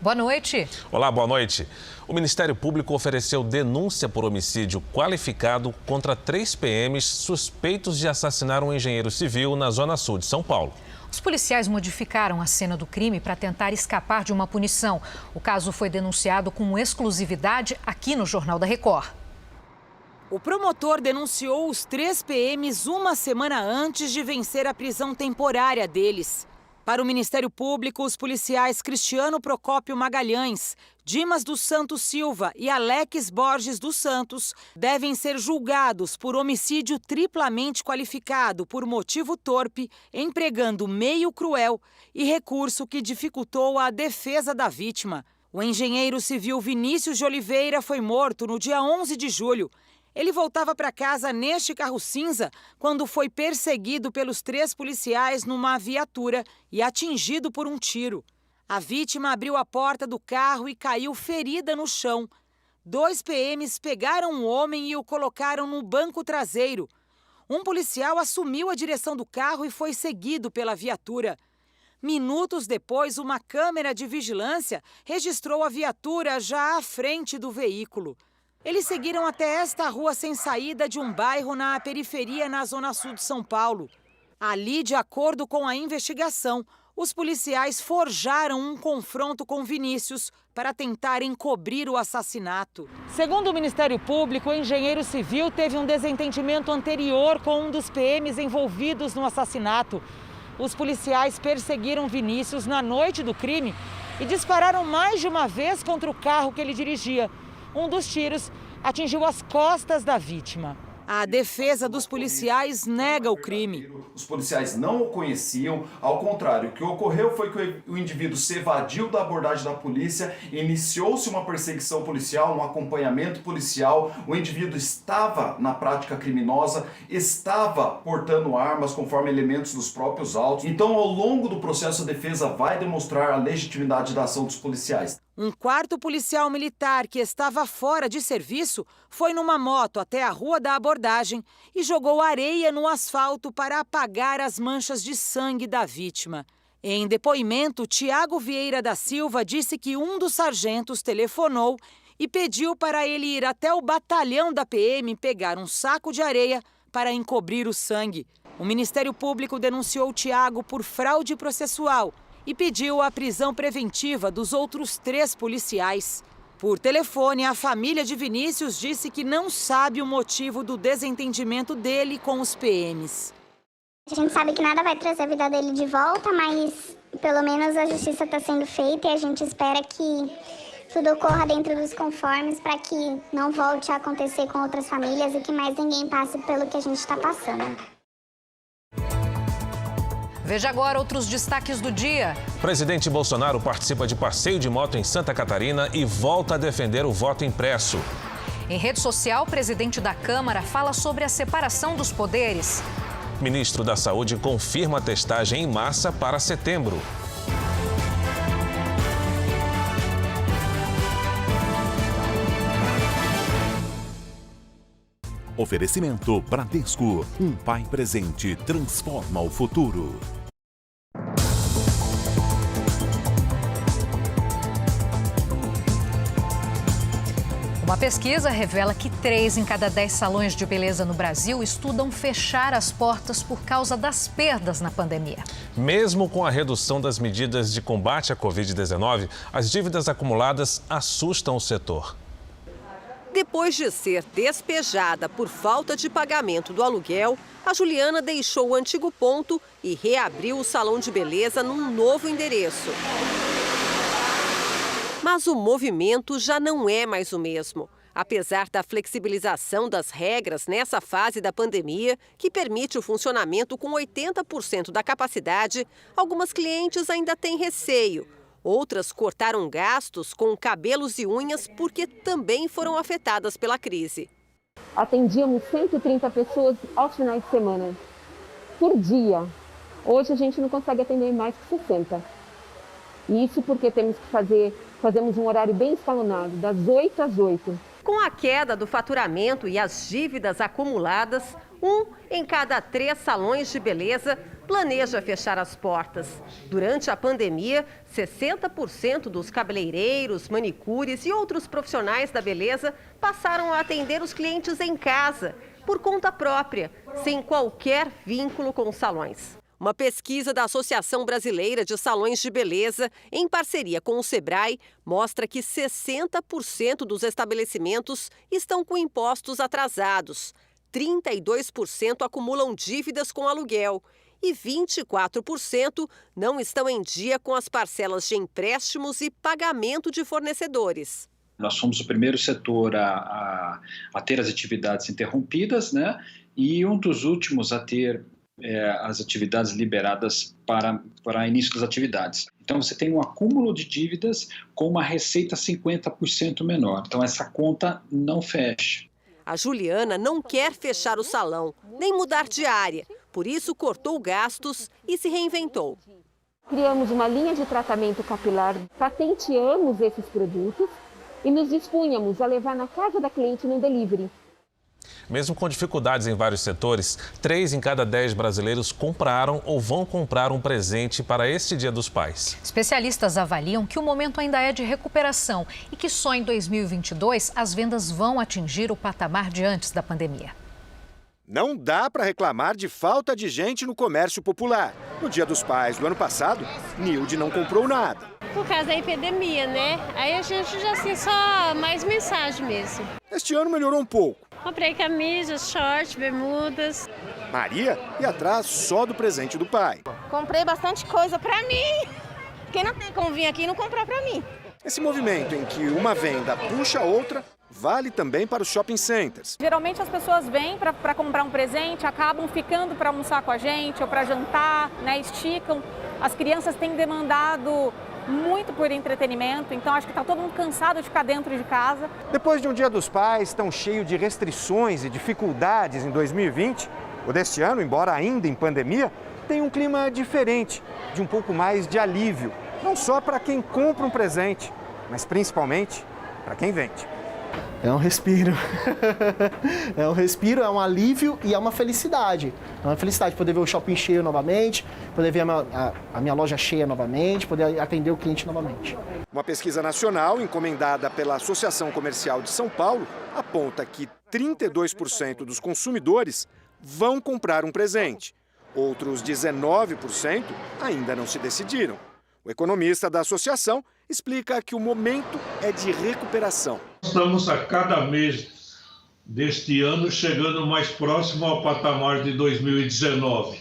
Boa noite. Olá, boa noite. O Ministério Público ofereceu denúncia por homicídio qualificado contra 3 PMs suspeitos de assassinar um engenheiro civil na Zona Sul de São Paulo. Os policiais modificaram a cena do crime para tentar escapar de uma punição. O caso foi denunciado com exclusividade aqui no Jornal da Record. O promotor denunciou os 3 PMs uma semana antes de vencer a prisão temporária deles. Para o Ministério Público, os policiais Cristiano Procópio Magalhães, Dimas dos Santos Silva e Alex Borges dos Santos devem ser julgados por homicídio triplamente qualificado por motivo torpe, empregando meio cruel e recurso que dificultou a defesa da vítima. O engenheiro civil Vinícius de Oliveira foi morto no dia 11 de julho. Ele voltava para casa neste carro cinza quando foi perseguido pelos 3 policiais numa viatura e atingido por um tiro. A vítima abriu a porta do carro e caiu ferida no chão. 2 PMs pegaram o homem e o colocaram no banco traseiro. Um policial assumiu a direção do carro e foi seguido pela viatura. Minutos depois, uma câmera de vigilância registrou a viatura já à frente do veículo. Eles seguiram até esta rua sem saída de um bairro na periferia, na Zona Sul de São Paulo. Ali, de acordo com a investigação, os policiais forjaram um confronto com Vinícius para tentar encobrir o assassinato. Segundo o Ministério Público, o engenheiro civil teve um desentendimento anterior com um dos PMs envolvidos no assassinato. Os policiais perseguiram Vinícius na noite do crime e dispararam mais de uma vez contra o carro que ele dirigia. Um dos tiros atingiu as costas da vítima. A defesa dos policiais nega o crime. Os policiais não o conheciam, ao contrário, o que ocorreu foi que o indivíduo se evadiu da abordagem da polícia, iniciou-se uma perseguição policial, um acompanhamento policial, o indivíduo estava na prática criminosa, estava portando armas conforme elementos dos próprios autos. Então, ao longo do processo, a defesa vai demonstrar a legitimidade da ação dos policiais. Um 4º policial militar que estava fora de serviço foi numa moto até a Rua da Abordagem e jogou areia no asfalto para apagar as manchas de sangue da vítima. Em depoimento, Tiago Vieira da Silva disse que um dos sargentos telefonou e pediu para ele ir até o batalhão da PM pegar um saco de areia para encobrir o sangue. O Ministério Público denunciou Tiago por fraude processual e pediu a prisão preventiva dos outros 3 policiais. Por telefone, a família de Vinícius disse que não sabe o motivo do desentendimento dele com os PMs. A gente sabe que nada vai trazer a vida dele de volta, mas pelo menos a justiça está sendo feita e a gente espera que tudo ocorra dentro dos conformes para que não volte a acontecer com outras famílias e que mais ninguém passe pelo que a gente está passando. Veja agora outros destaques do dia. Presidente Bolsonaro participa de passeio de moto em Santa Catarina e volta a defender o voto impresso. Em rede social, o presidente da Câmara fala sobre a separação dos poderes. Ministro da Saúde confirma a testagem em massa para setembro. Oferecimento Bradesco. Um pai presente transforma o futuro. Uma pesquisa revela que 3 em cada 10 salões de beleza no Brasil estudam fechar as portas por causa das perdas na pandemia. Mesmo com a redução das medidas de combate à Covid-19, as dívidas acumuladas assustam o setor. Depois de ser despejada por falta de pagamento do aluguel, a Juliana deixou o antigo ponto e reabriu o salão de beleza num novo endereço. Mas o movimento já não é mais o mesmo. Apesar da flexibilização das regras nessa fase da pandemia, que permite o funcionamento com 80% da capacidade, algumas clientes ainda têm receio. Outras cortaram gastos com cabelos e unhas porque também foram afetadas pela crise. Atendíamos 130 pessoas aos finais de semana, por dia. Hoje a gente não consegue atender mais que 60. Isso porque fazemos um horário bem escalonado, das 8 às 8. Com a queda do faturamento e as dívidas acumuladas, 1 em cada 3 salões de beleza planeja fechar as portas. Durante a pandemia, 60% dos cabeleireiros, manicures e outros profissionais da beleza passaram a atender os clientes em casa, por conta própria, sem qualquer vínculo com os salões. Uma pesquisa da Associação Brasileira de Salões de Beleza, em parceria com o Sebrae, mostra que 60% dos estabelecimentos estão com impostos atrasados, 32% acumulam dívidas com aluguel e 24% não estão em dia com as parcelas de empréstimos e pagamento de fornecedores. Nós fomos o primeiro setor a ter as atividades interrompidas, né? E um dos últimos a ter as atividades liberadas para início das atividades. Então, você tem um acúmulo de dívidas com uma receita 50% menor. Então, essa conta não fecha. A Juliana não quer fechar o salão, nem mudar de área. Por isso, cortou gastos e se reinventou. Criamos uma linha de tratamento capilar, patenteamos esses produtos e nos dispunhamos a levar na casa da cliente no delivery. Mesmo com dificuldades em vários setores, 3 em cada 10 brasileiros compraram ou vão comprar um presente para este Dia dos Pais. Especialistas avaliam que o momento ainda é de recuperação e que só em 2022 as vendas vão atingir o patamar de antes da pandemia. Não dá para reclamar de falta de gente no comércio popular. No Dia dos Pais do ano passado, Nilde não comprou nada. Por causa da epidemia, né? Aí a gente já assim, só mais mensagem mesmo. Este ano melhorou um pouco. Comprei camisas, shorts, bermudas. Maria ia atrás só do presente do pai. Comprei bastante coisa pra mim. Quem não tem como vir aqui e não comprar pra mim. Esse movimento em que uma venda puxa a outra vale também para os shopping centers. Geralmente as pessoas vêm para comprar um presente, acabam ficando para almoçar com a gente ou para jantar, né? Esticam. As crianças têm demandado muito por entretenimento, então acho que está todo mundo cansado de ficar dentro de casa. Depois de um Dia dos Pais tão cheio de restrições e dificuldades em 2020, o deste ano, embora ainda em pandemia, tem um clima diferente, de um pouco mais de alívio. Não só para quem compra um presente, mas principalmente para quem vende. É um respiro. É um respiro, é um alívio e é uma felicidade. É uma felicidade poder ver o shopping cheio novamente, poder ver a minha loja cheia novamente, poder atender o cliente novamente. Uma pesquisa nacional encomendada pela Associação Comercial de São Paulo aponta que 32% dos consumidores vão comprar um presente. Outros 19% ainda não se decidiram. O economista da associação explica que o momento é de recuperação. Estamos a cada mês deste ano chegando mais próximo ao patamar de 2019.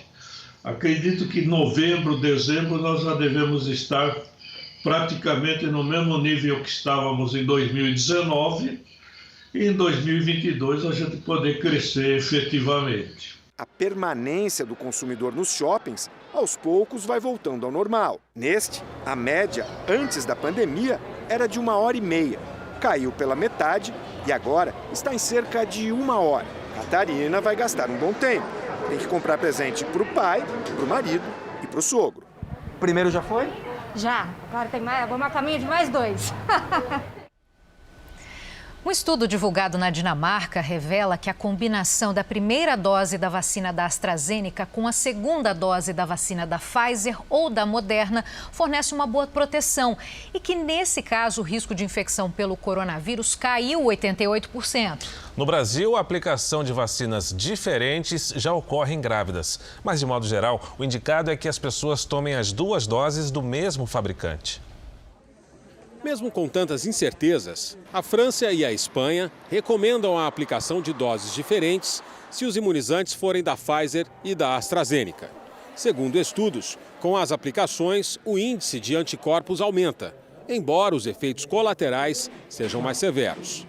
Acredito que em novembro, dezembro, nós já devemos estar praticamente no mesmo nível que estávamos em 2019 e em 2022 a gente poder crescer efetivamente. A permanência do consumidor nos shoppings, aos poucos, vai voltando ao normal. Neste, a média, antes da pandemia, era de 1h30. Caiu pela metade e agora está em cerca de 1 hora. Catarina vai gastar um bom tempo. Tem que comprar presente para o pai, para o marido e para o sogro. O primeiro já foi? Já. Agora tem mais, vamos a caminho de mais 2. Um estudo divulgado na Dinamarca revela que a combinação da primeira dose da vacina da AstraZeneca com a segunda dose da vacina da Pfizer ou da Moderna fornece uma boa proteção e que, nesse caso, o risco de infecção pelo coronavírus caiu 88%. No Brasil, a aplicação de vacinas diferentes já ocorre em grávidas. Mas, de modo geral, o indicado é que as pessoas tomem as 2 doses do mesmo fabricante. Mesmo com tantas incertezas, a França e a Espanha recomendam a aplicação de doses diferentes se os imunizantes forem da Pfizer e da AstraZeneca. Segundo estudos, com as aplicações, o índice de anticorpos aumenta, embora os efeitos colaterais sejam mais severos.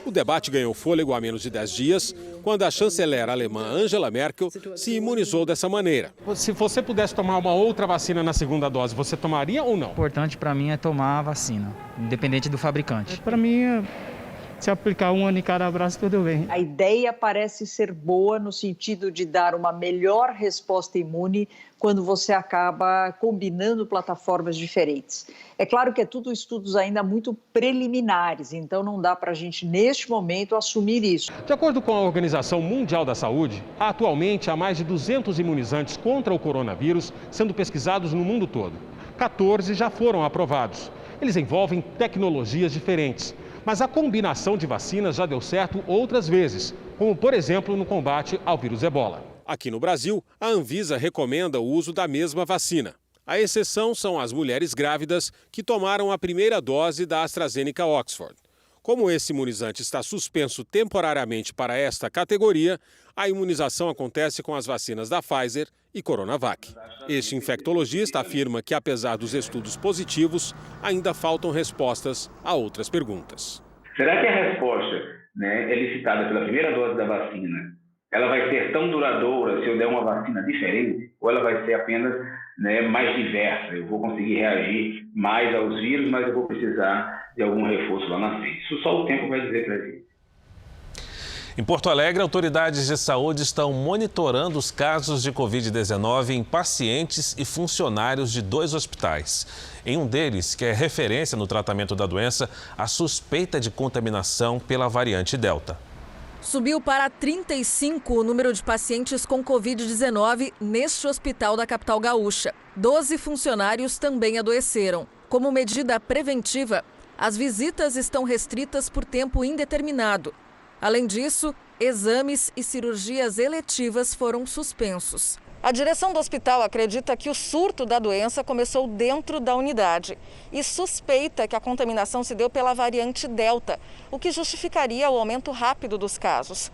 O debate ganhou fôlego há menos de 10 dias, quando a chanceler alemã Angela Merkel se imunizou dessa maneira. Se você pudesse tomar uma outra vacina na segunda dose, você tomaria ou não? O importante para mim é tomar a vacina, independente do fabricante. Para mim Se aplicar uma em cada braço, tudo bem. A ideia parece ser boa no sentido de dar uma melhor resposta imune quando você acaba combinando plataformas diferentes. É claro que é tudo estudos ainda muito preliminares, então não dá para a gente, neste momento, assumir isso. De acordo com a Organização Mundial da Saúde, atualmente há mais de 200 imunizantes contra o coronavírus sendo pesquisados no mundo todo. 14 já foram aprovados. Eles envolvem tecnologias diferentes, mas a combinação de vacinas já deu certo outras vezes, como, por exemplo, no combate ao vírus Ebola. Aqui no Brasil, a Anvisa recomenda o uso da mesma vacina. A exceção são as mulheres grávidas que tomaram a primeira dose da AstraZeneca Oxford. Como esse imunizante está suspenso temporariamente para esta categoria, a imunização acontece com as vacinas da Pfizer e Coronavac. Este infectologista afirma que, apesar dos estudos positivos, ainda faltam respostas a outras perguntas. Será que a resposta, elicitada pela primeira dose da vacina, ela vai ser tão duradoura se eu der uma vacina diferente? Ou ela vai ser apenas mais diversa? Eu vou conseguir reagir mais aos vírus, mas eu vou precisar de algum reforço lá na frente. Isso só o tempo vai dizer para a gente. Em Porto Alegre, autoridades de saúde estão monitorando os casos de Covid-19 em pacientes e funcionários de 2 hospitais. Em um deles, que é referência no tratamento da doença, a suspeita de contaminação pela variante Delta. Subiu para 35 o número de pacientes com Covid-19 neste hospital da capital gaúcha. 12 funcionários também adoeceram. Como medida preventiva, as visitas estão restritas por tempo indeterminado. Além disso, exames e cirurgias eletivas foram suspensos. A direção do hospital acredita que o surto da doença começou dentro da unidade e suspeita que a contaminação se deu pela variante Delta, o que justificaria o aumento rápido dos casos.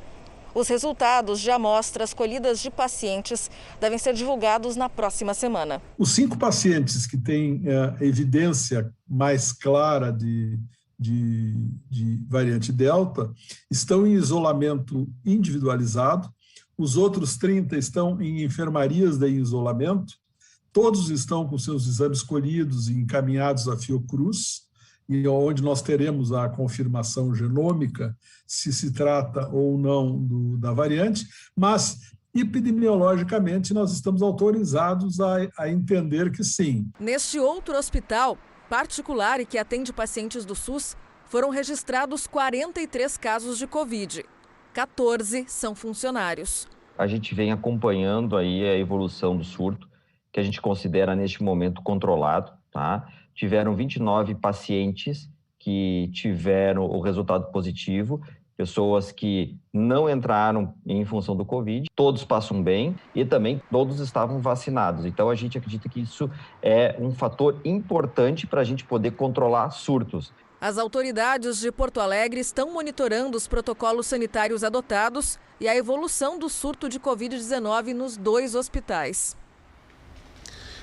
Os resultados de amostras colhidas de pacientes devem ser divulgados na próxima semana. Os 5 pacientes que têm evidência mais clara de variante Delta estão em isolamento individualizado. Os outros 30 estão em enfermarias de isolamento, todos estão com seus exames colhidos e encaminhados à Fiocruz, e onde nós teremos a confirmação genômica, se trata ou não da variante, mas epidemiologicamente nós estamos autorizados a entender que sim. Neste outro hospital particular e que atende pacientes do SUS, foram registrados 43 casos de Covid. 14 são funcionários. A gente vem acompanhando aí a evolução do surto, que a gente considera neste momento controlado, tá? Tiveram 29 pacientes que tiveram o resultado positivo, pessoas que não entraram em função do Covid, todos passam bem e também todos estavam vacinados. Então a gente acredita que isso é um fator importante para a gente poder controlar surtos. As autoridades de Porto Alegre estão monitorando os protocolos sanitários adotados e a evolução do surto de Covid-19 nos 2 hospitais.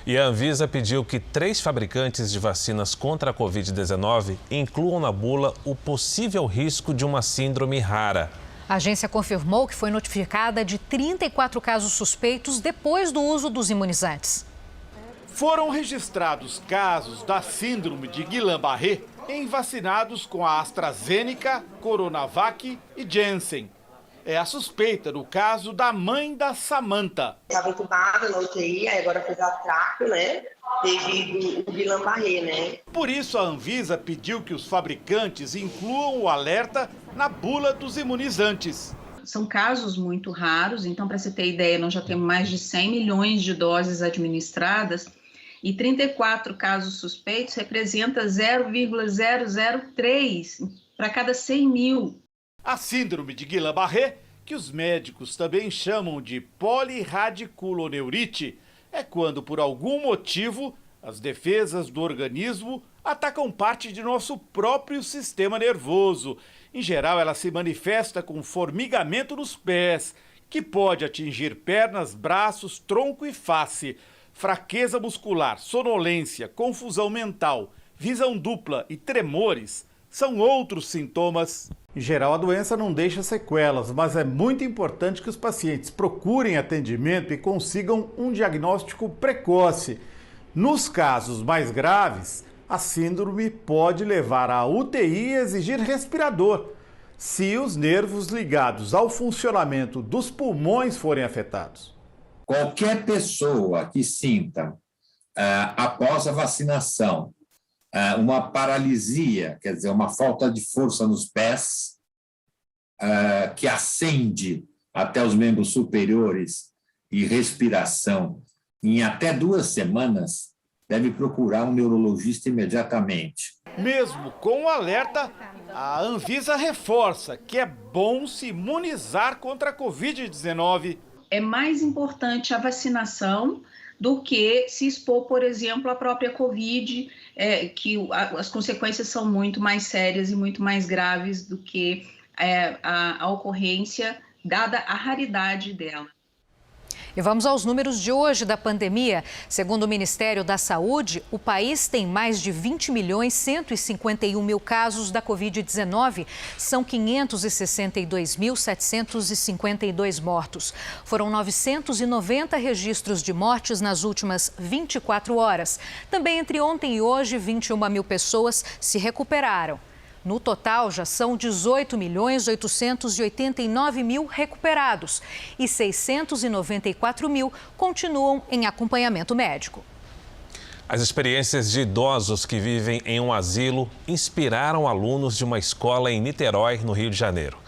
E a Anvisa pediu que 3 fabricantes de vacinas contra a Covid-19 incluam na bula o possível risco de uma síndrome rara. A agência confirmou que foi notificada de 34 casos suspeitos depois do uso dos imunizantes. Foram registrados casos da síndrome de Guillain-Barré em vacinados com a AstraZeneca, Coronavac e Janssen. É a suspeita no caso da mãe da Samantha. Estava entubada na UTI, aí agora fez a traco, devido ao Guillain-Barré, Por isso, a Anvisa pediu que os fabricantes incluam o alerta na bula dos imunizantes. São casos muito raros, então, para você ter ideia, nós já temos mais de 100 milhões de doses administradas e 34 casos suspeitos representa 0,003 para cada 100 mil. A síndrome de Guillain-Barré, que os médicos também chamam de polirradiculoneurite, é quando, por algum motivo, as defesas do organismo atacam parte de nosso próprio sistema nervoso. Em geral, ela se manifesta com formigamento nos pés, que pode atingir pernas, braços, tronco e face. Fraqueza muscular, sonolência, confusão mental, visão dupla e tremores são outros sintomas. Em geral, a doença não deixa sequelas, mas é muito importante que os pacientes procurem atendimento e consigam um diagnóstico precoce. Nos casos mais graves, a síndrome pode levar à UTI e exigir respirador. se os nervos ligados ao funcionamento dos pulmões forem afetados. Qualquer pessoa que sinta, após a vacinação, uma paralisia, quer dizer, uma falta de força nos pés, que ascende até os membros superiores e respiração, em até 2 semanas, deve procurar um neurologista imediatamente. Mesmo com o alerta, a Anvisa reforça que é bom se imunizar contra a Covid-19. É mais importante a vacinação do que se expor, por exemplo, à própria Covid, que as consequências são muito mais sérias e muito mais graves do que a ocorrência, dada a raridade dela. E vamos aos números de hoje da pandemia. Segundo o Ministério da Saúde, o país tem mais de 20.151.000 casos da Covid-19. São 562.752 mortos. Foram 990 registros de mortes nas últimas 24 horas. Também entre ontem e hoje, 21.000 pessoas se recuperaram. No total, já são 18.889.000 recuperados e 694.000 continuam em acompanhamento médico. As experiências de idosos que vivem em um asilo inspiraram alunos de uma escola em Niterói, no Rio de Janeiro.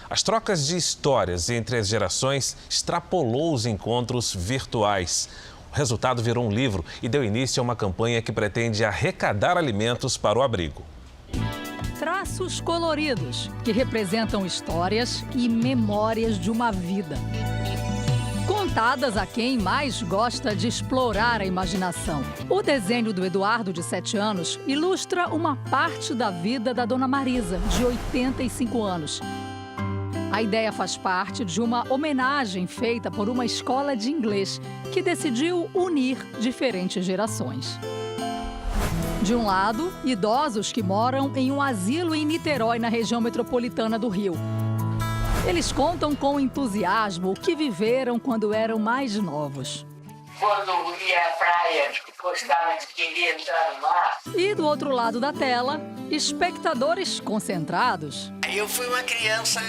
As trocas de histórias entre as gerações extrapolou os encontros virtuais. O resultado virou um livro e deu início a uma campanha que pretende arrecadar alimentos para o abrigo. Traços coloridos que representam histórias e memórias de uma vida. Contadas a quem mais gosta de explorar a imaginação. O desenho do Eduardo, de 7 anos, ilustra uma parte da vida da Dona Marisa, de 85 anos. A ideia faz parte de uma homenagem feita por uma escola de inglês que decidiu unir diferentes gerações. De um lado, idosos que moram em um asilo em Niterói, na região metropolitana do Rio. Eles contam com entusiasmo o que viveram quando eram mais novos. Quando ia à praia, gostava de querer entrar no mar. E do outro lado da tela, espectadores concentrados. Eu fui uma criança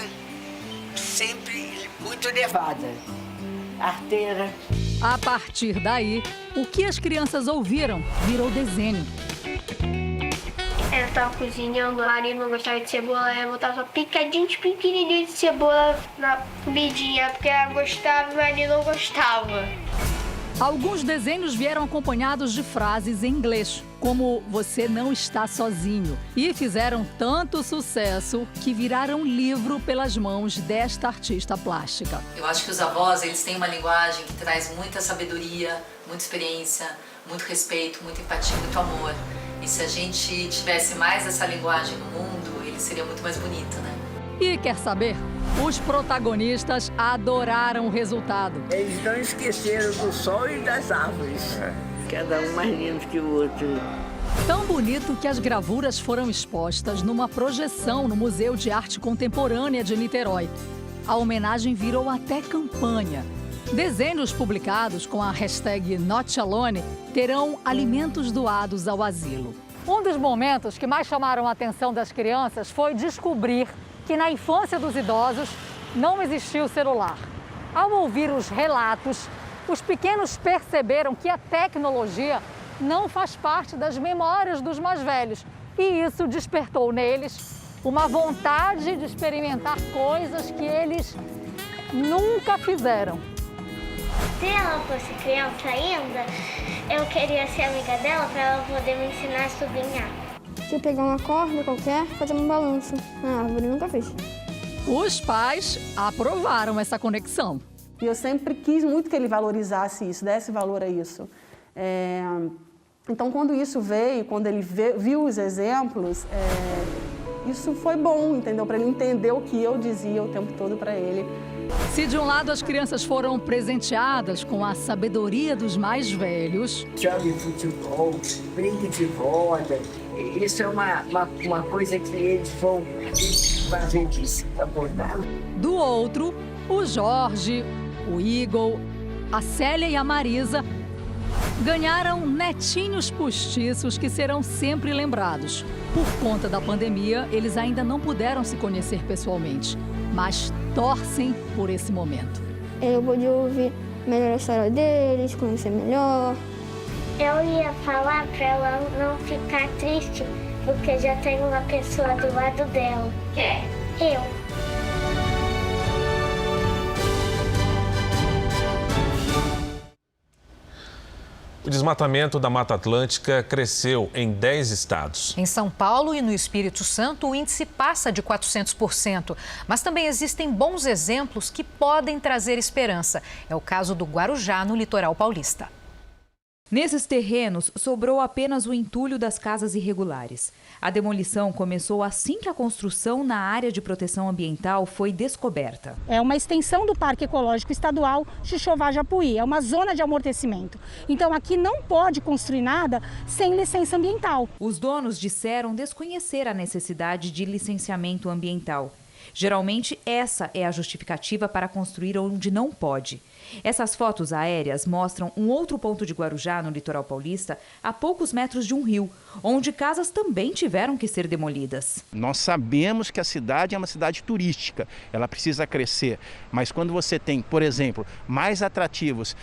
sempre muito levada, arteira. A partir daí, o que as crianças ouviram virou desenho. Eu tava cozinhando, a Maria não gostava de cebola, eu botava só picadinhos pequenininhos de cebola na comidinha, porque ela gostava e a Maria não gostava. Alguns desenhos vieram acompanhados de frases em inglês, como "você não está sozinho", e fizeram tanto sucesso que viraram livro pelas mãos desta artista plástica. Eu acho que os avós, eles têm uma linguagem que traz muita sabedoria, muita experiência, muito respeito, muita empatia, muito amor. E se a gente tivesse mais essa linguagem no mundo, ele seria muito mais bonito, né? E quer saber? Os protagonistas adoraram o resultado. Eles não esqueceram do sol e das árvores. Cada um mais lindo que o outro. Tão bonito que as gravuras foram expostas numa projeção no Museu de Arte Contemporânea de Niterói. A homenagem virou até campanha. Desenhos publicados com a hashtag #NotAlone terão alimentos doados ao asilo. Um dos momentos que mais chamaram a atenção das crianças foi descobrir que na infância dos idosos não existia o celular. Ao ouvir os relatos, os pequenos perceberam que a tecnologia não faz parte das memórias dos mais velhos. E isso despertou neles uma vontade de experimentar coisas que eles nunca fizeram. Se ela fosse criança ainda, eu queria ser amiga dela para ela poder me ensinar a subir. Se eu pegar uma corda qualquer, fazer um balanço na árvore, nunca fiz. Os pais aprovaram essa conexão. E eu sempre quis muito que ele valorizasse isso, desse valor a isso. Então, quando isso veio, quando ele viu os exemplos, isso foi bom, entendeu? Para ele entender o que eu dizia o tempo todo para ele. Se de um lado as crianças foram presenteadas com a sabedoria dos mais velhos... Jogue futebol, brinque de roda. Isso é uma coisa que eles vão fazer disso, abordar. Do outro, o Jorge, o Igor, a Célia e a Marisa Ganharam netinhos postiços que serão sempre lembrados. Por conta da pandemia, eles ainda não puderam se conhecer pessoalmente, mas torcem por esse momento. Eu pude ouvir melhor a história deles, conhecer melhor. Eu ia falar para ela não ficar triste, porque já tem uma pessoa do lado dela. Quem? Eu. O desmatamento da Mata Atlântica cresceu em 10 estados. Em São Paulo e no Espírito Santo, o índice passa de 400%. Mas também existem bons exemplos que podem trazer esperança. É o caso do Guarujá, no litoral paulista. Nesses terrenos, sobrou apenas o entulho das casas irregulares. A demolição começou assim que a construção na área de proteção ambiental foi descoberta. É uma extensão do Parque Ecológico Estadual Xixová-Japuí, é uma zona de amortecimento. Então aqui não pode construir nada sem licença ambiental. Os donos disseram desconhecer a necessidade de licenciamento ambiental. Geralmente, essa é a justificativa para construir onde não pode. Essas fotos aéreas mostram um outro ponto de Guarujá, no litoral paulista, a poucos metros de um rio, onde casas também tiveram que ser demolidas. Nós sabemos que a cidade é uma cidade turística, ela precisa crescer, mas quando você tem, por exemplo, mais atrativos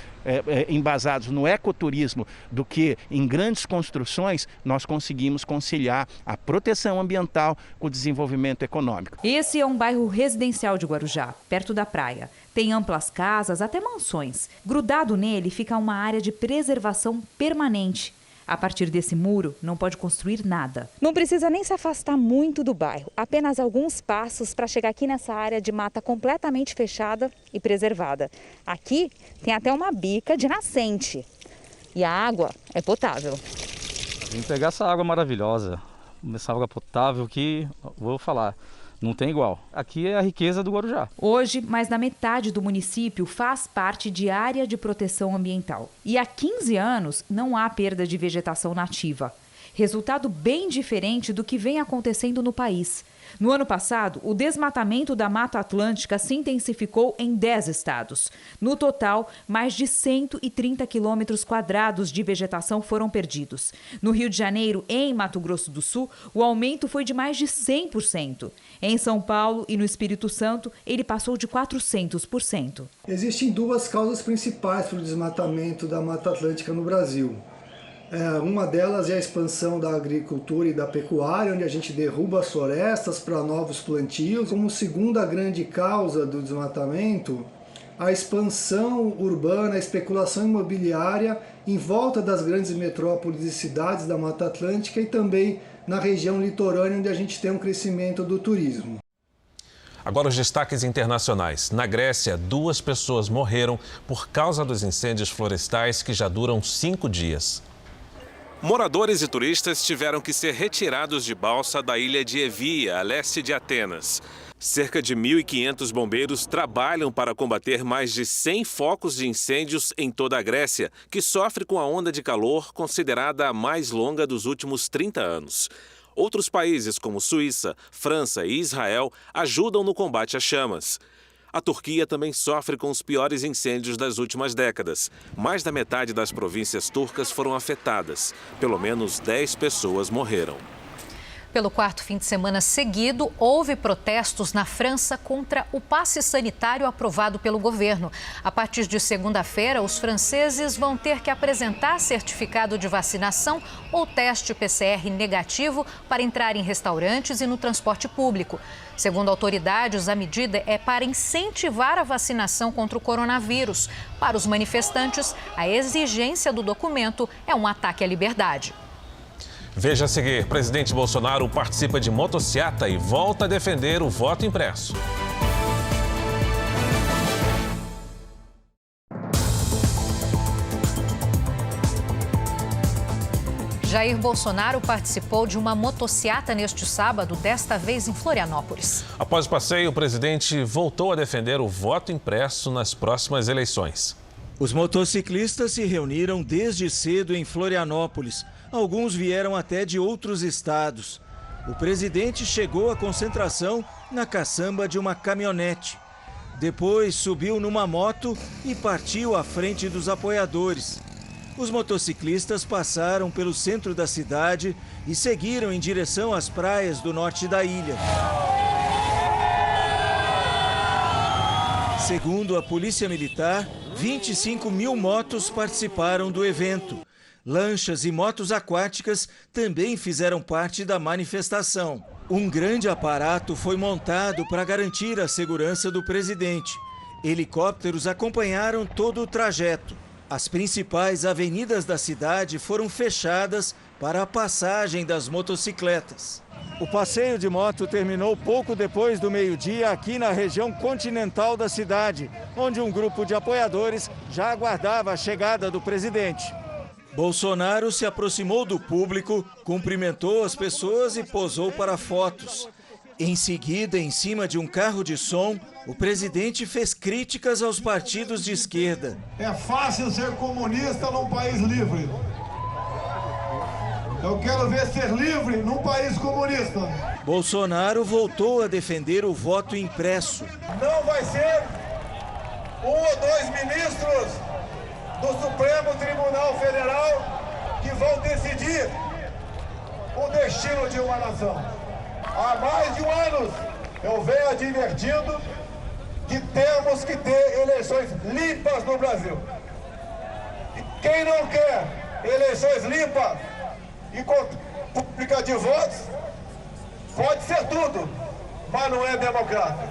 embasados no ecoturismo do que em grandes construções, nós conseguimos conciliar a proteção ambiental com o desenvolvimento econômico. Esse é um bairro residencial de Guarujá, perto da praia. Tem amplas casas, até mansões. Grudado nele fica uma área de preservação permanente. A partir desse muro, não pode construir nada. Não precisa nem se afastar muito do bairro. Apenas alguns passos para chegar aqui nessa área de mata completamente fechada e preservada. Aqui tem até uma bica de nascente. E a água é potável. Vim pegar essa água maravilhosa, essa água potável que, vou falar, não tem igual. Aqui é a riqueza do Guarujá. Hoje, mais da metade do município faz parte de área de proteção ambiental. E há 15 anos não há perda de vegetação nativa. Resultado bem diferente do que vem acontecendo no país. No ano passado, o desmatamento da Mata Atlântica se intensificou em 10 estados. No total, mais de 130 quilômetros quadrados de vegetação foram perdidos. No Rio de Janeiro e em Mato Grosso do Sul, o aumento foi de mais de 100%. Em São Paulo e no Espírito Santo, ele passou de 400%. Existem duas causas principais para o desmatamento da Mata Atlântica no Brasil. Uma delas é a expansão da agricultura e da pecuária, onde a gente derruba as florestas para novos plantios. Como segunda grande causa do desmatamento, a expansão urbana, a especulação imobiliária em volta das grandes metrópoles e cidades da Mata Atlântica e também na região litorânea, onde a gente tem um crescimento do turismo. Agora os destaques internacionais. Na Grécia, 2 pessoas morreram por causa dos incêndios florestais que já duram 5 dias. Moradores e turistas tiveram que ser retirados de balsa da ilha de Evia, a leste de Atenas. Cerca de 1.500 bombeiros trabalham para combater mais de 100 focos de incêndios em toda a Grécia, que sofre com a onda de calor considerada a mais longa dos últimos 30 anos. Outros países, como Suíça, França e Israel, ajudam no combate às chamas. A Turquia também sofre com os piores incêndios das últimas décadas. Mais da metade das províncias turcas foram afetadas. Pelo menos 10 pessoas morreram. Pelo 4º fim de semana seguido, houve protestos na França contra o passe sanitário aprovado pelo governo. A partir de segunda-feira, os franceses vão ter que apresentar certificado de vacinação ou teste PCR negativo para entrar em restaurantes e no transporte público. Segundo autoridades, a medida é para incentivar a vacinação contra o coronavírus. Para os manifestantes, a exigência do documento é um ataque à liberdade. Veja a seguir, presidente Bolsonaro participa de motociata e volta a defender o voto impresso. Jair Bolsonaro participou de uma motociata neste sábado, desta vez em Florianópolis. Após o passeio, o presidente voltou a defender o voto impresso nas próximas eleições. Os motociclistas se reuniram desde cedo em Florianópolis. Alguns vieram até de outros estados. O presidente chegou à concentração na caçamba de uma caminhonete. Depois subiu numa moto e partiu à frente dos apoiadores. Os motociclistas passaram pelo centro da cidade e seguiram em direção às praias do norte da ilha. Segundo a Polícia Militar, 25 mil motos participaram do evento. Lanchas e motos aquáticas também fizeram parte da manifestação. Um grande aparato foi montado para garantir a segurança do presidente. Helicópteros acompanharam todo o trajeto. As principais avenidas da cidade foram fechadas para a passagem das motocicletas. O passeio de moto terminou pouco depois do meio-dia aqui na região continental da cidade, onde um grupo de apoiadores já aguardava a chegada do presidente. Bolsonaro se aproximou do público, cumprimentou as pessoas e posou para fotos. Em seguida, em cima de um carro de som, o presidente fez críticas aos partidos de esquerda. É fácil ser comunista num país livre. Eu quero ver ser livre num país comunista. Bolsonaro voltou a defender o voto impresso. Não vai ser 1 ou 2 ministros do Supremo Tribunal Federal que vão decidir o destino de uma nação. Há mais de um ano eu venho advertindo que temos que ter eleições limpas no Brasil. E quem não quer eleições limpas e pública de votos, pode ser tudo, mas não é democrata.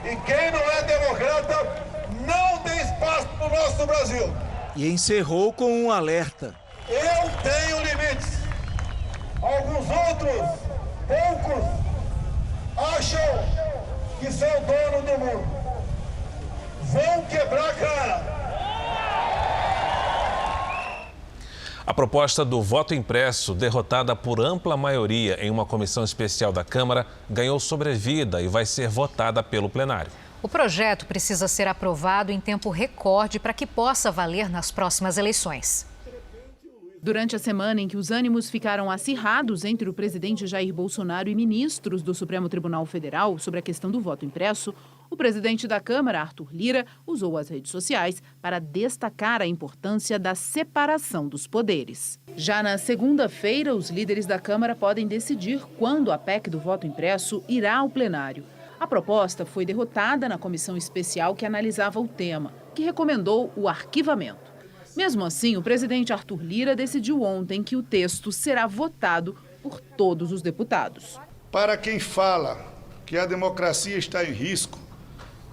E quem não é democrata não tem espaço no nosso Brasil. E encerrou com um alerta. Eu tenho limites. Alguns outros, poucos, acham que são dono do mundo. Vão quebrar a cara. A proposta do voto impresso, derrotada por ampla maioria em uma comissão especial da Câmara, ganhou sobrevida e vai ser votada pelo plenário. O projeto precisa ser aprovado em tempo recorde para que possa valer nas próximas eleições. Durante a semana em que os ânimos ficaram acirrados entre o presidente Jair Bolsonaro e ministros do Supremo Tribunal Federal sobre a questão do voto impresso, o presidente da Câmara, Arthur Lira, usou as redes sociais para destacar a importância da separação dos poderes. Já na segunda-feira, os líderes da Câmara podem decidir quando a PEC do voto impresso irá ao plenário. A proposta foi derrotada na comissão especial que analisava o tema, que recomendou o arquivamento. Mesmo assim, o presidente Arthur Lira decidiu ontem que o texto será votado por todos os deputados. Para quem fala que a democracia está em risco,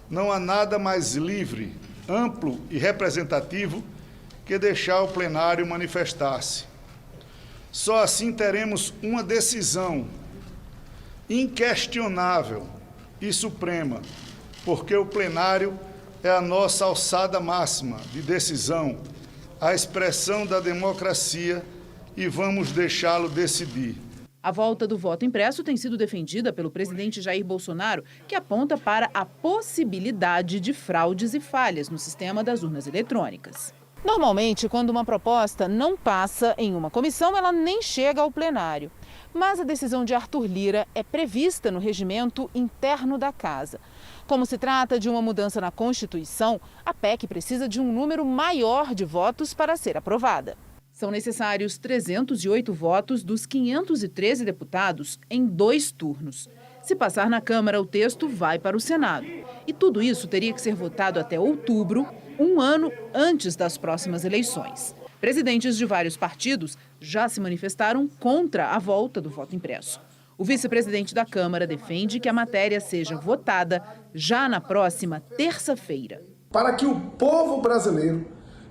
não há nada mais livre, amplo e representativo que deixar o plenário manifestar-se. Só assim teremos uma decisão inquestionável e suprema, porque o plenário é a nossa alçada máxima de decisão, a expressão da democracia, e vamos deixá-lo decidir. A volta do voto impresso tem sido defendida pelo presidente Jair Bolsonaro, que aponta para a possibilidade de fraudes e falhas no sistema das urnas eletrônicas. Normalmente, quando uma proposta não passa em uma comissão, ela nem chega ao plenário. Mas a decisão de Arthur Lira é prevista no regimento interno da Casa. Como se trata de uma mudança na Constituição, a PEC precisa de um número maior de votos para ser aprovada. São necessários 308 votos dos 513 deputados em 2 turnos. Se passar na Câmara, o texto vai para o Senado. E tudo isso teria que ser votado até outubro, um ano antes das próximas eleições. Presidentes de vários partidos já se manifestaram contra a volta do voto impresso. O vice-presidente da Câmara defende que a matéria seja votada já na próxima terça-feira. Para que o povo brasileiro,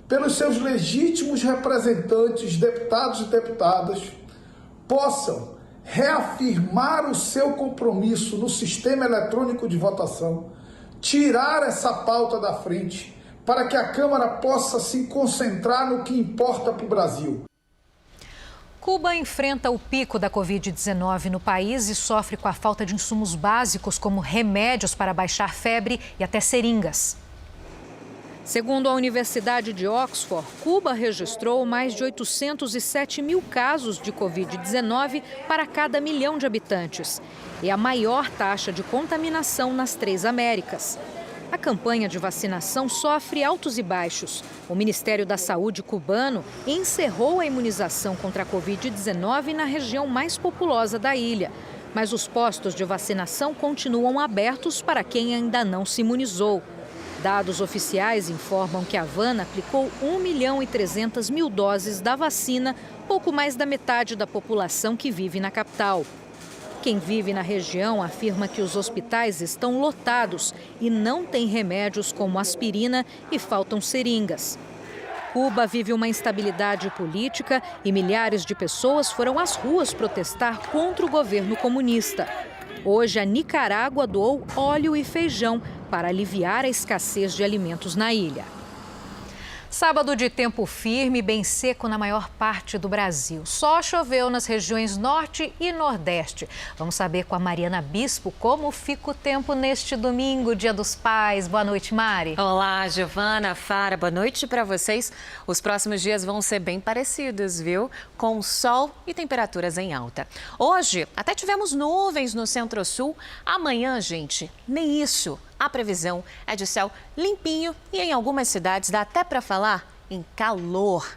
pelos seus legítimos representantes, deputados e deputadas, possam reafirmar o seu compromisso no sistema eletrônico de votação, tirar essa pauta da frente, para que a Câmara possa se concentrar no que importa para o Brasil. Cuba enfrenta o pico da Covid-19 no país e sofre com a falta de insumos básicos como remédios para baixar febre e até seringas. Segundo a Universidade de Oxford, Cuba registrou mais de 807 mil casos de Covid-19 para cada 1 milhão de habitantes. É a maior taxa de contaminação nas 3 Américas. A campanha de vacinação sofre altos e baixos. O Ministério da Saúde cubano encerrou a imunização contra a Covid-19 na região mais populosa da ilha. Mas os postos de vacinação continuam abertos para quem ainda não se imunizou. Dados oficiais informam que Havana aplicou 1.300.000 doses da vacina, pouco mais da metade da população que vive na capital. Quem vive na região afirma que os hospitais estão lotados e não tem remédios como aspirina e faltam seringas. Cuba vive uma instabilidade política e milhares de pessoas foram às ruas protestar contra o governo comunista. Hoje, a Nicarágua doou óleo e feijão para aliviar a escassez de alimentos na ilha. Sábado de tempo firme e bem seco na maior parte do Brasil. Só choveu nas regiões norte e nordeste. Vamos saber com a Mariana Bispo como fica o tempo neste domingo, Dia dos Pais. Boa noite, Mari. Olá, Giovana, Fara, boa noite para vocês. Os próximos dias vão ser bem parecidos, viu? Com sol e temperaturas em alta. Hoje, até tivemos nuvens no centro-sul. Amanhã, gente, nem isso. A previsão é de céu limpinho e em algumas cidades dá até para falar em calor.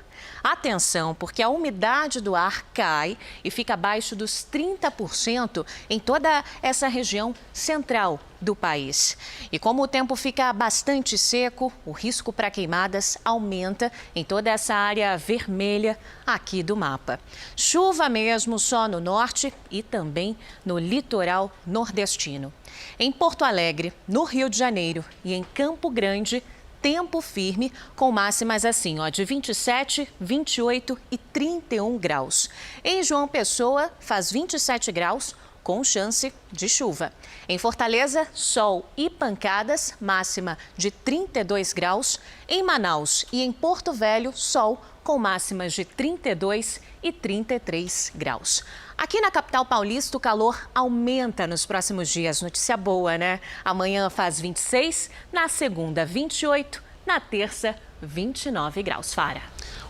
Atenção, porque a umidade do ar cai e fica abaixo dos 30% em toda essa região central do país. E como o tempo fica bastante seco, o risco para queimadas aumenta em toda essa área vermelha aqui do mapa. Chuva mesmo só no norte e também no litoral nordestino. Em Porto Alegre, no Rio de Janeiro e em Campo Grande, tempo firme com máximas assim, de 27, 28 e 31 graus. Em João Pessoa, faz 27 graus com chance de chuva. Em Fortaleza, sol e pancadas, máxima de 32 graus. Em Manaus e em Porto Velho, sol com máximas de 32 e 33 graus. Aqui na capital paulista, o calor aumenta nos próximos dias. Notícia boa, né? Amanhã faz 26, na segunda 28, na terça 29 graus. Fara.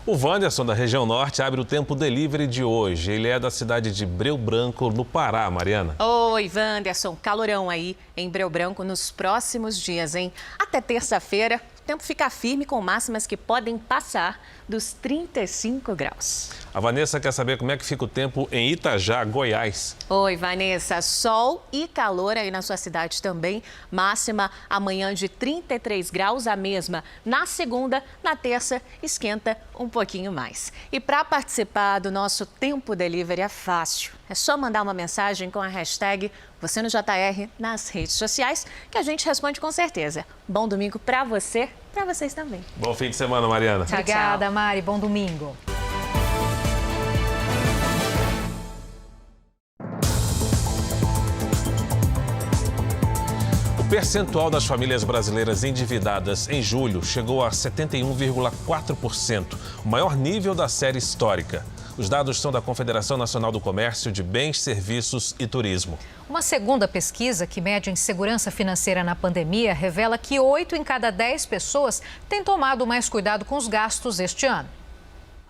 O Wanderson, da região norte, abre o Tempo Delivery de hoje. Ele é da cidade de Breu Branco, no Pará, Mariana. Oi, Wanderson. Calorão aí em Breu Branco nos próximos dias, hein? Até terça-feira, o tempo fica firme com máximas que podem passar dos 35 graus. A Vanessa quer saber como é que fica o tempo em Itajá, Goiás. Oi, Vanessa. Sol e calor aí na sua cidade também. Máxima amanhã de 33 graus, a mesma na segunda. Na terça, esquenta um pouquinho mais. E para participar do nosso Tempo Delivery é fácil. É só mandar uma mensagem com a hashtag Você no JR nas redes sociais, que a gente responde com certeza. Bom domingo para você, para vocês também. Bom fim de semana, Mariana. Tchau, Obrigada, tchau. Mari. Bom domingo. O percentual das famílias brasileiras endividadas em julho chegou a 71,4%, o maior nível da série histórica. Os dados são da Confederação Nacional do Comércio de Bens, Serviços e Turismo. Uma segunda pesquisa que mede a insegurança financeira na pandemia revela que 8 em cada 10 pessoas têm tomado mais cuidado com os gastos este ano.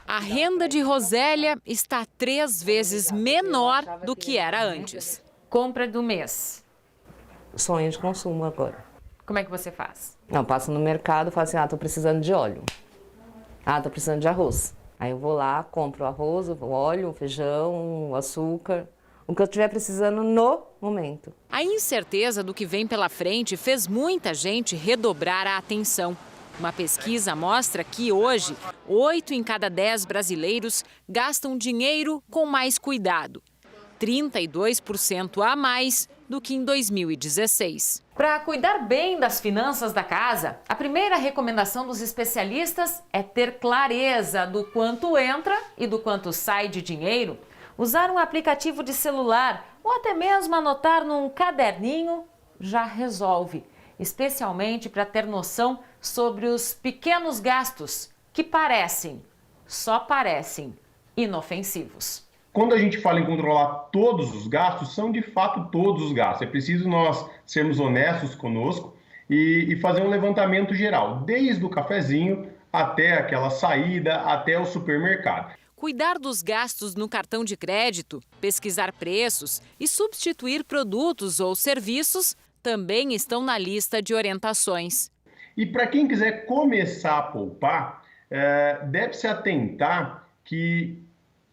A renda de Rosélia está 3 vezes menor do que era antes. Compra do mês. Sonho de consumo agora. Como é que você faz? Não, passo no mercado e falo assim, tô precisando de óleo. Tô precisando de arroz. Aí eu vou lá, compro o arroz, o óleo, o feijão, o açúcar, o que eu estiver precisando no momento. A incerteza do que vem pela frente fez muita gente redobrar a atenção. Uma pesquisa mostra que hoje, 8 em cada 10 brasileiros gastam dinheiro com mais cuidado. 32% a mais do que em 2016. Para cuidar bem das finanças da casa, a primeira recomendação dos especialistas é ter clareza do quanto entra e do quanto sai de dinheiro. Usar um aplicativo de celular ou até mesmo anotar num caderninho já resolve, especialmente para ter noção sobre os pequenos gastos que só parecem, inofensivos. Quando a gente fala em controlar todos os gastos, são de fato todos os gastos. É preciso nós sermos honestos conosco e fazer um levantamento geral, desde o cafezinho até aquela saída, até o supermercado. Cuidar dos gastos no cartão de crédito, pesquisar preços e substituir produtos ou serviços também estão na lista de orientações. E para quem quiser começar a poupar, deve-se atentar que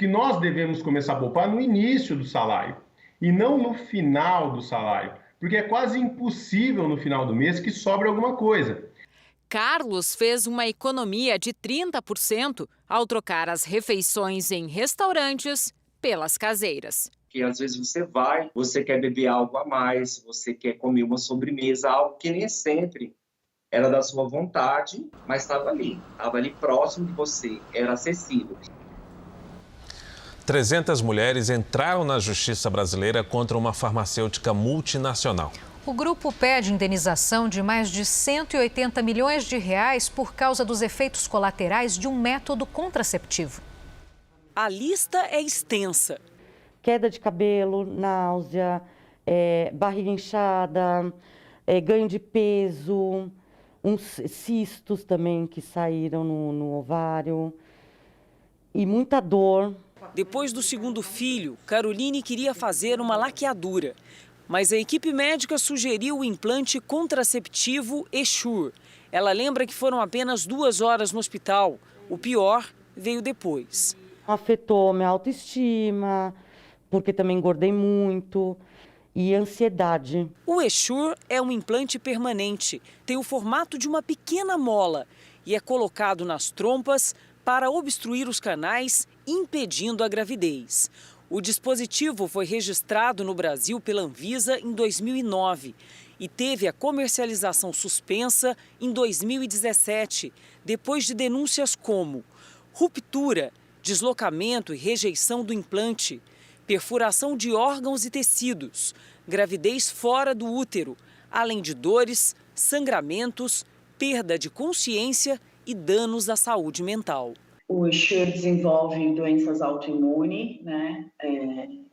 nós devemos começar a poupar no início do salário e não no final do salário, porque é quase impossível no final do mês que sobre alguma coisa. Carlos fez uma economia de 30% ao trocar as refeições em restaurantes pelas caseiras. Que às vezes você quer beber algo a mais, você quer comer uma sobremesa, algo que nem sempre era da sua vontade, mas estava ali próximo de você, era acessível. 300 mulheres entraram na justiça brasileira contra uma farmacêutica multinacional. O grupo pede indenização de mais de 180 milhões de reais por causa dos efeitos colaterais de um método contraceptivo. A lista é extensa. Queda de cabelo, náusea, barriga inchada, ganho de peso, uns cistos também que saíram no ovário e muita dor. Depois do segundo filho, Caroline queria fazer uma laqueadura, mas a equipe médica sugeriu o implante contraceptivo Essure. Ela lembra que foram apenas 2 horas no hospital. O pior veio depois. Afetou minha autoestima, porque também engordei muito, e ansiedade. O Essure é um implante permanente, tem o formato de uma pequena mola e é colocado nas trompas para obstruir os canais, impedindo a gravidez. O dispositivo foi registrado no Brasil pela Anvisa em 2009 e teve a comercialização suspensa em 2017, depois de denúncias como ruptura, deslocamento e rejeição do implante, perfuração de órgãos e tecidos, gravidez fora do útero, além de dores, sangramentos, perda de consciência e danos à saúde mental. O Essure desenvolve doenças autoimunes,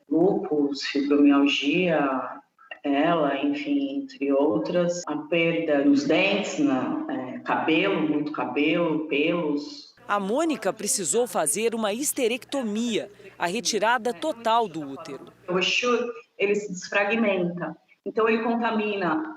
lúpus, fibromialgia, enfim, entre outras. A perda dos dentes, cabelo, muito cabelo, pelos. A Mônica precisou fazer uma histerectomia, a retirada total do útero. O Essure, ele se desfragmenta, então ele contamina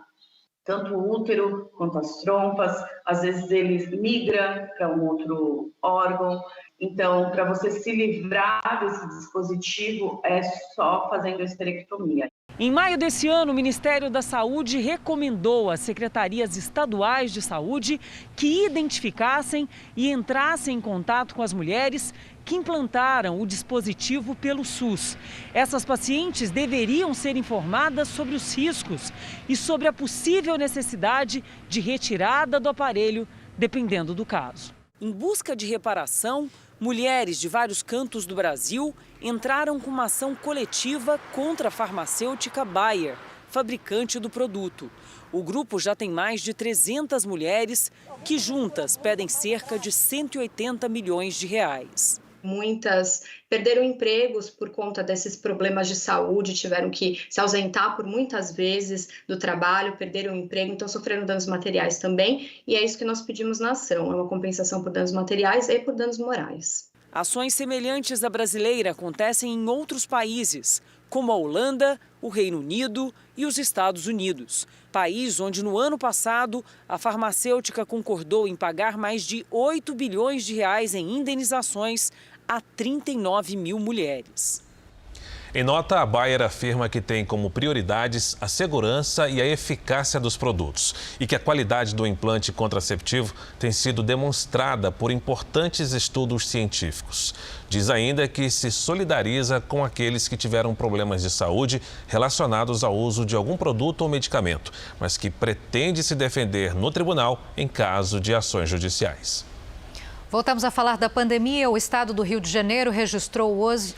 tanto o útero quanto as trompas, às vezes ele migra para um outro órgão. Então, para você se livrar desse dispositivo, é só fazendo a histerectomia. Em maio desse ano, o Ministério da Saúde recomendou às secretarias estaduais de saúde que identificassem e entrassem em contato com as mulheres que implantaram o dispositivo pelo SUS. Essas pacientes deveriam ser informadas sobre os riscos e sobre a possível necessidade de retirada do aparelho, dependendo do caso. Em busca de reparação, mulheres de vários cantos do Brasil entraram com uma ação coletiva contra a farmacêutica Bayer, fabricante do produto. O grupo já tem mais de 300 mulheres que juntas pedem cerca de 180 milhões de reais. Muitas perderam empregos por conta desses problemas de saúde, tiveram que se ausentar por muitas vezes do trabalho, perderam o emprego, então sofreram danos materiais também. E é isso que nós pedimos na ação, é uma compensação por danos materiais e por danos morais. Ações semelhantes à brasileira acontecem em outros países, como a Holanda, o Reino Unido e os Estados Unidos. País onde no ano passado a farmacêutica concordou em pagar mais de 8 bilhões de reais em indenizações a 39 mil mulheres. Em nota, a Bayer afirma que tem como prioridades a segurança e a eficácia dos produtos e que a qualidade do implante contraceptivo tem sido demonstrada por importantes estudos científicos. Diz ainda que se solidariza com aqueles que tiveram problemas de saúde relacionados ao uso de algum produto ou medicamento, mas que pretende se defender no tribunal em caso de ações judiciais. Voltamos a falar da pandemia. O estado do Rio de Janeiro registrou hoje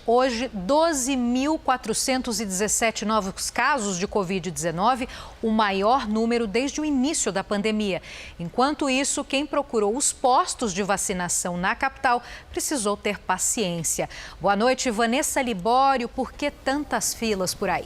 12.417 novos casos de Covid-19, o maior número desde o início da pandemia. Enquanto isso, quem procurou os postos de vacinação na capital precisou ter paciência. Boa noite, Vanessa Libório. Por que tantas filas por aí?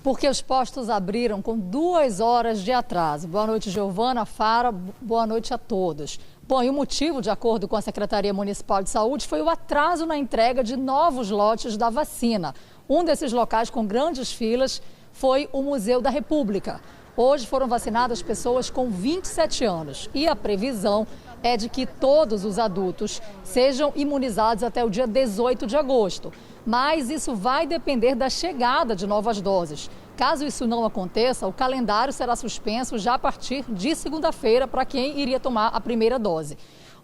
Porque os postos abriram com 2 horas de atraso. Boa noite, Giovana, Fara, boa noite a todos. Bom, e o motivo, de acordo com a Secretaria Municipal de Saúde, foi o atraso na entrega de novos lotes da vacina. Um desses locais com grandes filas foi o Museu da República. Hoje foram vacinadas pessoas com 27 anos e a previsão é de que todos os adultos sejam imunizados até o dia 18 de agosto. Mas isso vai depender da chegada de novas doses. Caso isso não aconteça, o calendário será suspenso já a partir de segunda-feira para quem iria tomar a primeira dose.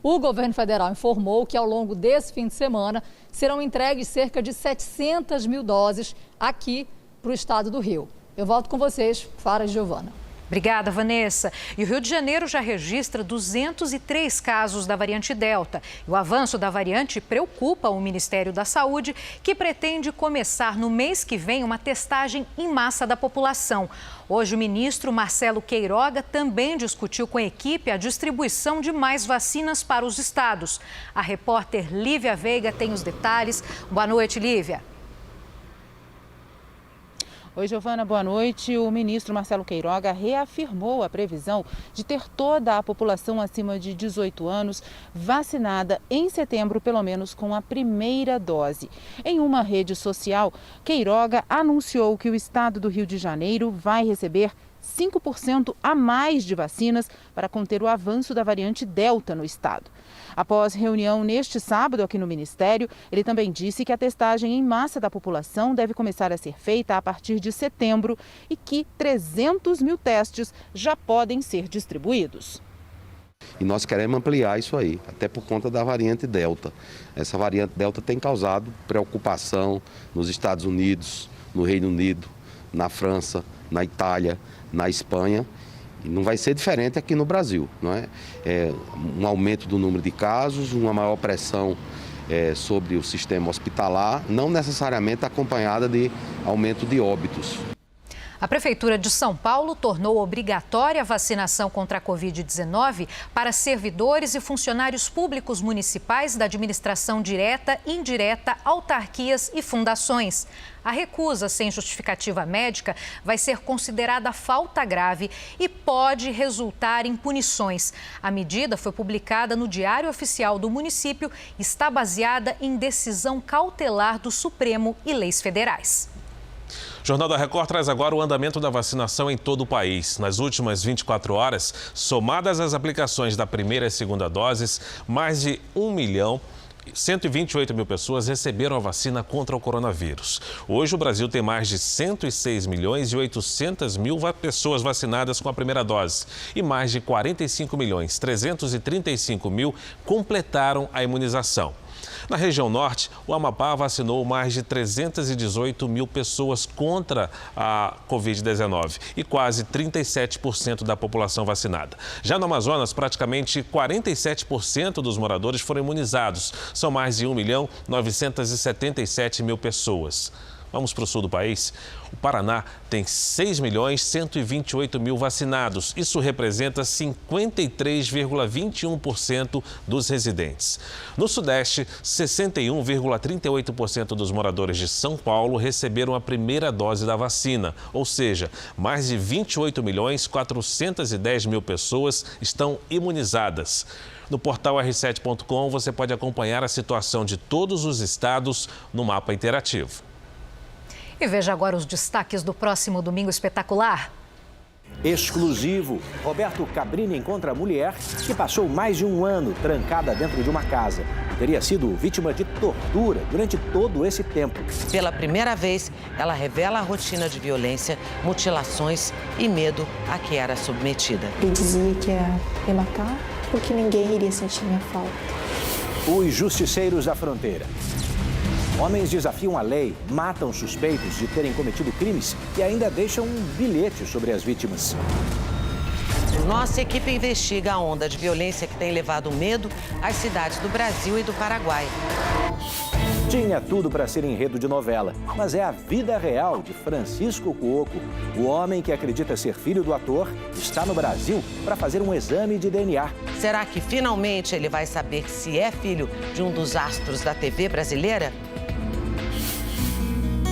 O governo federal informou que ao longo desse fim de semana serão entregues cerca de 700 mil doses aqui para o estado do Rio. Eu volto com vocês, Fara e Giovana. Obrigada, Vanessa. E o Rio de Janeiro já registra 203 casos da variante Delta. E o avanço da variante preocupa o Ministério da Saúde, que pretende começar no mês que vem uma testagem em massa da população. Hoje, o ministro Marcelo Queiroga também discutiu com a equipe a distribuição de mais vacinas para os estados. A repórter Lívia Veiga tem os detalhes. Boa noite, Lívia. Oi, Giovana, boa noite. O ministro Marcelo Queiroga reafirmou a previsão de ter toda a população acima de 18 anos vacinada em setembro, pelo menos com a primeira dose. Em uma rede social, Queiroga anunciou que o estado do Rio de Janeiro vai receber 5% a mais de vacinas para conter o avanço da variante Delta no estado. Após reunião neste sábado aqui no Ministério, ele também disse que a testagem em massa da população deve começar a ser feita a partir de setembro e que 300 mil testes já podem ser distribuídos. E nós queremos ampliar isso aí, até por conta da variante Delta. Essa variante Delta tem causado preocupação nos Estados Unidos, no Reino Unido, na França, na Itália, na Espanha. E não vai ser diferente aqui no Brasil, não é? Um aumento do número de casos, uma maior pressão sobre o sistema hospitalar, não necessariamente acompanhada de aumento de óbitos. A Prefeitura de São Paulo tornou obrigatória a vacinação contra a Covid-19 para servidores e funcionários públicos municipais da administração direta e indireta, autarquias e fundações. A recusa sem justificativa médica vai ser considerada falta grave e pode resultar em punições. A medida foi publicada no Diário Oficial do município e está baseada em decisão cautelar do Supremo e leis federais. O Jornal da Record traz agora o andamento da vacinação em todo o país. Nas últimas 24 horas, somadas as aplicações da primeira e segunda doses, mais de 1.128.000 pessoas receberam a vacina contra o coronavírus. Hoje, o Brasil tem mais de 106.800.000 pessoas vacinadas com a primeira dose e mais de 45.335.000 completaram a imunização. Na região norte, o Amapá vacinou mais de 318.000 pessoas contra a Covid-19 e quase 37% da população vacinada. Já no Amazonas, praticamente 47% dos moradores foram imunizados. São mais de 1.977.000 pessoas. Vamos para o sul do país. O Paraná tem 6.128.000 vacinados. Isso representa 53,21% dos residentes. No Sudeste, 61,38% dos moradores de São Paulo receberam a primeira dose da vacina. Ou seja, mais de 28.410.000 pessoas estão imunizadas. No portal r7.com você pode acompanhar a situação de todos os estados no mapa interativo. E veja agora os destaques do próximo Domingo Espetacular. Exclusivo. Roberto Cabrini encontra a mulher que passou mais de um ano trancada dentro de uma casa. Teria sido vítima de tortura durante todo esse tempo. Pela primeira vez, ela revela a rotina de violência, mutilações e medo a que era submetida. Ele dizia que ia me matar porque ninguém iria sentir minha falta. Os justiceiros da fronteira. Homens desafiam a lei, matam suspeitos de terem cometido crimes e ainda deixam um bilhete sobre as vítimas. Nossa equipe investiga a onda de violência que tem levado medo às cidades do Brasil e do Paraguai. Tinha tudo para ser enredo de novela, mas é a vida real de Francisco Cuoco. O homem que acredita ser filho do ator está no Brasil para fazer um exame de DNA. Será que finalmente ele vai saber se é filho de um dos astros da TV brasileira?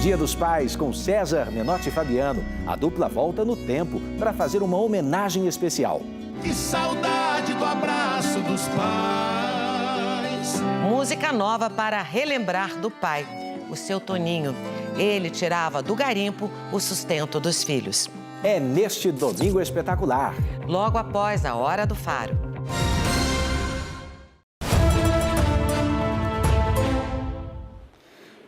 Dia dos Pais com César Menotti e Fabiano. A dupla volta no tempo para fazer uma homenagem especial. Que saudade do abraço dos pais. Música nova para relembrar do pai, o seu Toninho. Ele tirava do garimpo o sustento dos filhos. É neste Domingo Espetacular. Logo após a Hora do Faro.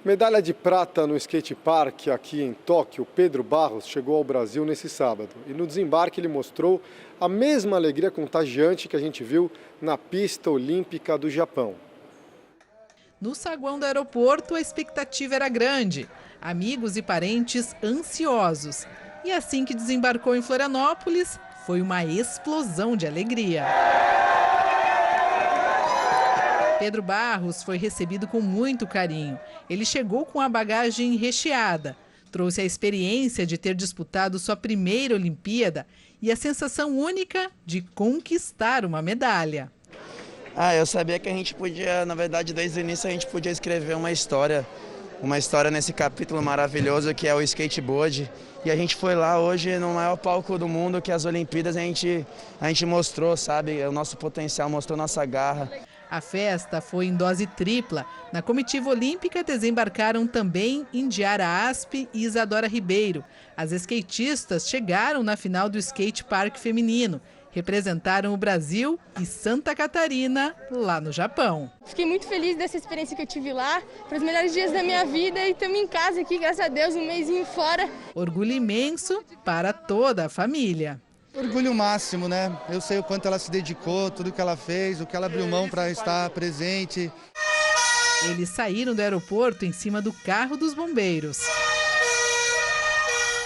Medalha de prata no skate park aqui em Tóquio, Pedro Barros chegou ao Brasil nesse sábado. E no desembarque ele mostrou a mesma alegria contagiante que a gente viu na pista olímpica do Japão. No saguão do aeroporto, a expectativa era grande. Amigos e parentes ansiosos. E assim que desembarcou em Florianópolis, foi uma explosão de alegria. Pedro Barros foi recebido com muito carinho. Ele chegou com a bagagem recheada. Trouxe a experiência de ter disputado sua primeira Olimpíada e a sensação única de conquistar uma medalha. Eu sabia que a gente podia, na verdade, desde o início a gente podia escrever uma história nesse capítulo maravilhoso que é o skateboard. E a gente foi lá hoje no maior palco do mundo, que é as Olimpíadas, a gente mostrou, sabe, o nosso potencial, mostrou nossa garra. A festa foi em dose tripla. Na comitiva olímpica desembarcaram também Indiara Aspe e Isadora Ribeiro. As skatistas chegaram na final do skate park feminino. Representaram o Brasil e Santa Catarina lá no Japão. Fiquei muito feliz dessa experiência que eu tive lá, para os melhores dias da minha vida, e estamos em casa aqui, graças a Deus, um mêsinho fora. Orgulho imenso para toda a família. Orgulho máximo, né? Eu sei o quanto ela se dedicou, tudo que ela fez, o que ela abriu mão para estar presente. Eles saíram do aeroporto em cima do carro dos bombeiros.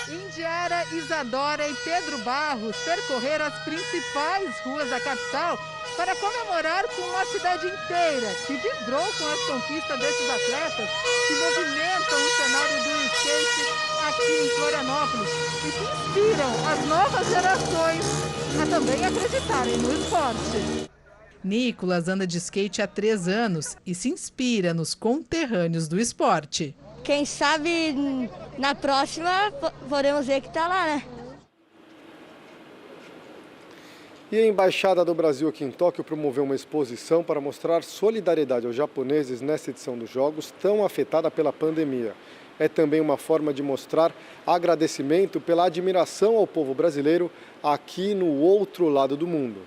Indiara, Isadora e Pedro Barros percorreram as principais ruas da capital para comemorar com uma cidade inteira que vibrou com as conquistas desses atletas que movimentam o cenário do skate aqui em Florianópolis e que inspiram as novas gerações a também acreditarem no esporte. Nicolas anda de skate há 3 anos e se inspira nos conterrâneos do esporte. Quem sabe na próxima podemos ver que está lá, né? E a Embaixada do Brasil aqui em Tóquio promoveu uma exposição para mostrar solidariedade aos japoneses nesta edição dos Jogos tão afetada pela pandemia. É também uma forma de mostrar agradecimento pela admiração ao povo brasileiro aqui no outro lado do mundo.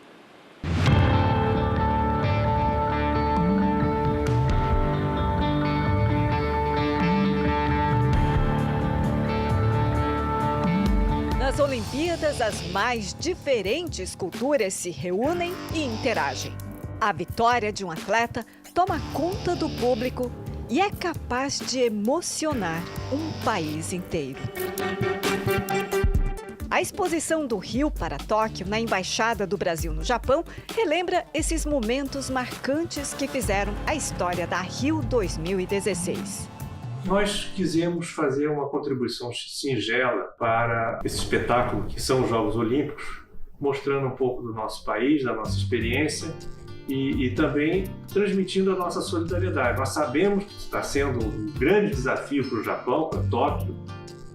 Nas Olimpíadas, as mais diferentes culturas se reúnem e interagem. A vitória de um atleta toma conta do público e é capaz de emocionar um país inteiro. A exposição do Rio para Tóquio, na Embaixada do Brasil no Japão, relembra esses momentos marcantes que fizeram a história da Rio 2016. Nós quisemos fazer uma contribuição singela para esse espetáculo que são os Jogos Olímpicos, mostrando um pouco do nosso país, da nossa experiência e também transmitindo a nossa solidariedade. Nós sabemos que está sendo um grande desafio para o Japão, para Tóquio,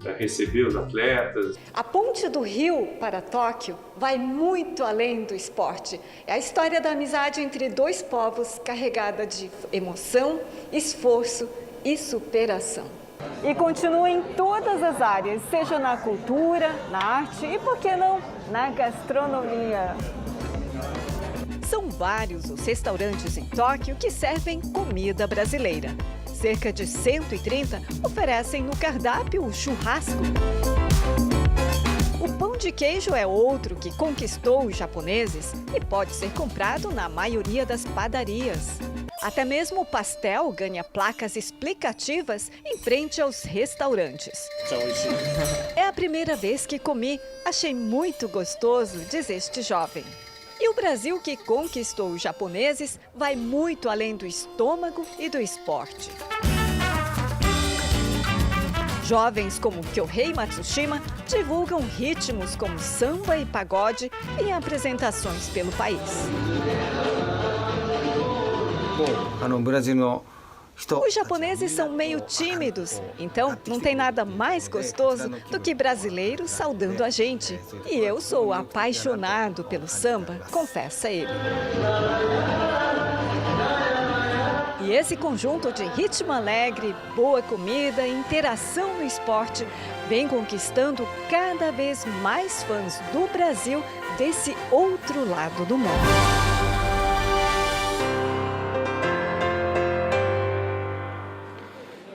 para receber os atletas. A ponte do Rio para Tóquio vai muito além do esporte. É a história da amizade entre 2 povos carregada de emoção, esforço e superação. E continua em todas as áreas, seja na cultura, na arte e, por que não, na gastronomia. São vários os restaurantes em Tóquio que servem comida brasileira. Cerca de 130 oferecem no cardápio o churrasco. O pão de queijo é outro que conquistou os japoneses e pode ser comprado na maioria das padarias. Até mesmo o pastel ganha placas explicativas em frente aos restaurantes. É a primeira vez que comi, achei muito gostoso, diz este jovem. E o Brasil, que conquistou os japoneses, vai muito além do estômago e do esporte. Jovens como Kyohei Matsushima divulgam ritmos como samba e pagode em apresentações pelo país. Os japoneses são meio tímidos, então não tem nada mais gostoso do que brasileiros saudando a gente. E eu sou apaixonado pelo samba, confessa ele. E E esse conjunto de ritmo alegre, boa comida e interação no esporte vem conquistando cada vez mais fãs do Brasil desse outro lado do mundo.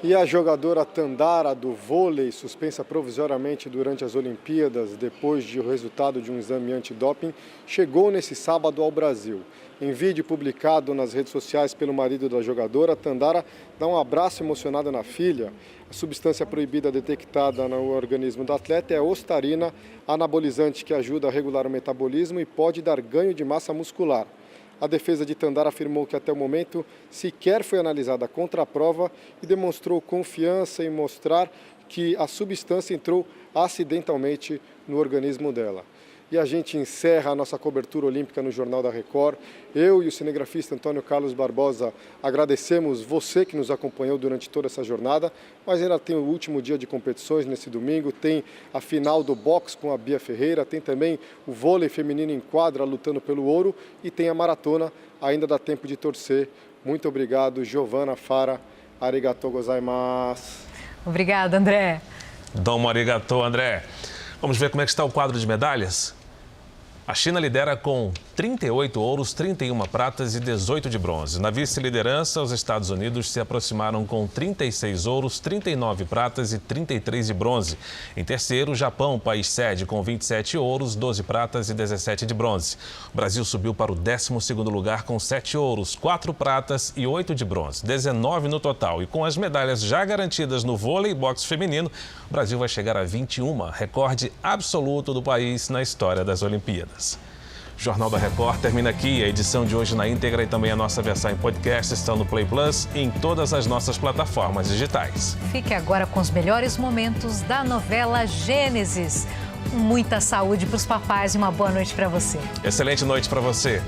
E a jogadora Tandara do vôlei, suspensa provisoriamente durante as Olimpíadas depois do resultado de um exame antidoping, chegou nesse sábado ao Brasil. Em vídeo publicado nas redes sociais pelo marido da jogadora, Tandara dá um abraço emocionado na filha. A substância proibida detectada no organismo do atleta é a ostarina, anabolizante que ajuda a regular o metabolismo e pode dar ganho de massa muscular. A defesa de Tandara afirmou que até o momento sequer foi analisada contra a prova e demonstrou confiança em mostrar que a substância entrou acidentalmente no organismo dela. E a gente encerra a nossa cobertura olímpica no Jornal da Record. Eu e o cinegrafista Antônio Carlos Barbosa agradecemos você que nos acompanhou durante toda essa jornada, mas ainda tem o último dia de competições nesse domingo, tem a final do boxe com a Bia Ferreira, tem também o vôlei feminino em quadra lutando pelo ouro e tem a maratona, ainda dá tempo de torcer. Muito obrigado, Giovana Fara. Arigatou gozaimasu. Obrigada, André. Domo arigatou, André. Vamos ver como é que está o quadro de medalhas? A China lidera com 38 ouros, 31 pratas e 18 de bronze. Na vice-liderança, os Estados Unidos se aproximaram com 36 ouros, 39 pratas e 33 de bronze. Em terceiro, o Japão, país sede, com 27 ouros, 12 pratas e 17 de bronze. O Brasil subiu para o 12º lugar com 7 ouros, 4 pratas e 8 de bronze, 19 no total. E com as medalhas já garantidas no vôlei e boxe feminino, o Brasil vai chegar a 21, recorde absoluto do país na história das Olimpíadas. O Jornal da Record termina aqui. A edição de hoje na íntegra e também a nossa versão em podcast estão no Play Plus e em todas as nossas plataformas digitais. Fique agora com os melhores momentos da novela Gênesis. Muita saúde para os papais e uma boa noite para você. Excelente noite para você.